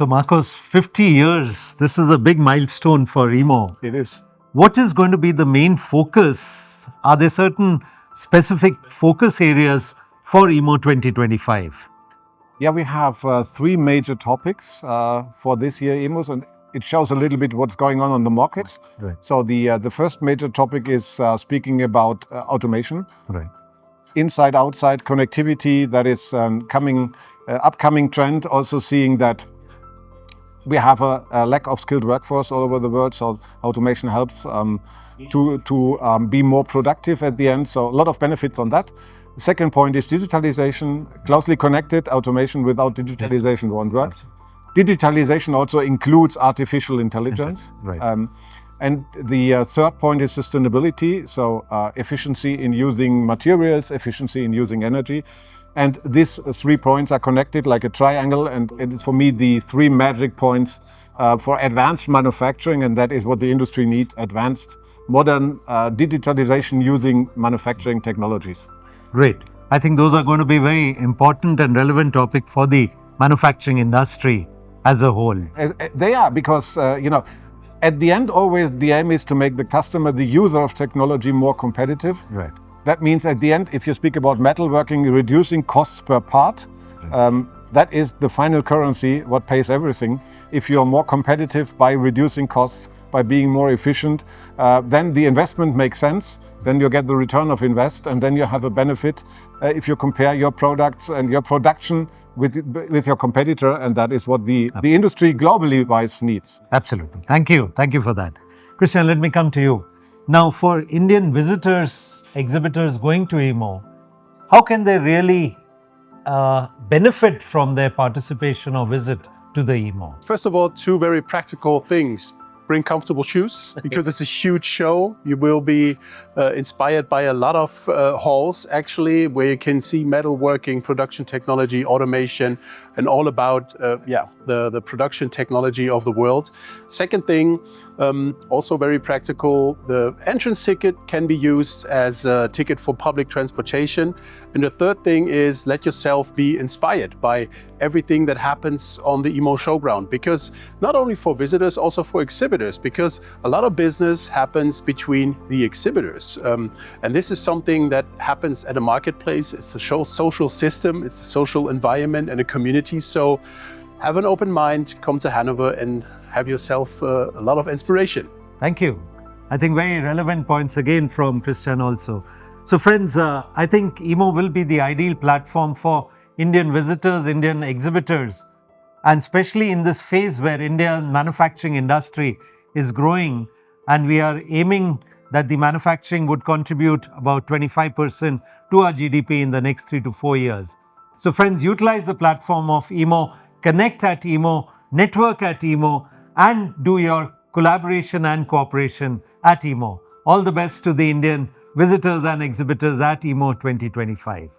So Markus, 50 years, this is a big milestone for EMO. It is. What is going to be the main focus? Are there certain specific focus areas for EMO 2025? Yeah, we have three major topics for this year, EMOs, and it shows a little bit what's going on the markets. Right. So the first major topic is speaking about automation. Right. Inside, outside connectivity, that is upcoming trend. Also seeing that we have a lack of skilled workforce all over the world, so automation helps to be more productive at the end. So a lot of benefits on that. The second point is digitalization, closely connected. Automation without digitalization won't work. Digitalization also includes artificial intelligence. Right. And the third point is sustainability, so efficiency in using materials, efficiency in using energy. And these 3 points are connected like a triangle, and it's for me the 3 magic points for advanced manufacturing, and that is what the industry needs: advanced, modern digitalization using manufacturing technologies. Great. I think those are going to be very important and relevant topic for the manufacturing industry as a whole. They are, because at the end, always the aim is to make the customer, the user of technology, more competitive. Right. That means at the end, if you speak about metalworking, reducing costs per part, that is the final currency, what pays everything. If you're more competitive by reducing costs, by being more efficient, then the investment makes sense. Then you get the return of invest, and then you have a benefit if you compare your products and your production with your competitor, and that is what the industry globally wise needs. Absolutely. Thank you for that. Christian, let me come to you. Now, for Indian visitors, exhibitors going to EMO, how can they really benefit from their participation or visit to the EMO? First of all, 2 very practical things. Bring comfortable shoes, because it's a huge show. You will be inspired by a lot of halls, actually, where you can see metalworking, production technology, automation, and all about the production technology of the world. Second thing, also very practical, the entrance ticket can be used as a ticket for public transportation. And the third thing is, let yourself be inspired by everything that happens on the EMO showground, because not only for visitors, also for exhibitors, because a lot of business happens between the exhibitors. And this is something that happens at a marketplace. It's a social system, it's a social environment and a community. So have an open mind, come to Hanover and have yourself a lot of inspiration. Thank you. I think very relevant points again from Christian also. So friends, I think EMO will be the ideal platform for Indian visitors, Indian exhibitors, and especially in this phase where Indian manufacturing industry is growing, and we are aiming that the manufacturing would contribute about 25% to our GDP in the next 3 to 4 years. So friends, utilize the platform of EMO, connect at EMO, network at EMO, and do your collaboration and cooperation at EMO. All the best to the Indian visitors and exhibitors at EMO 2025.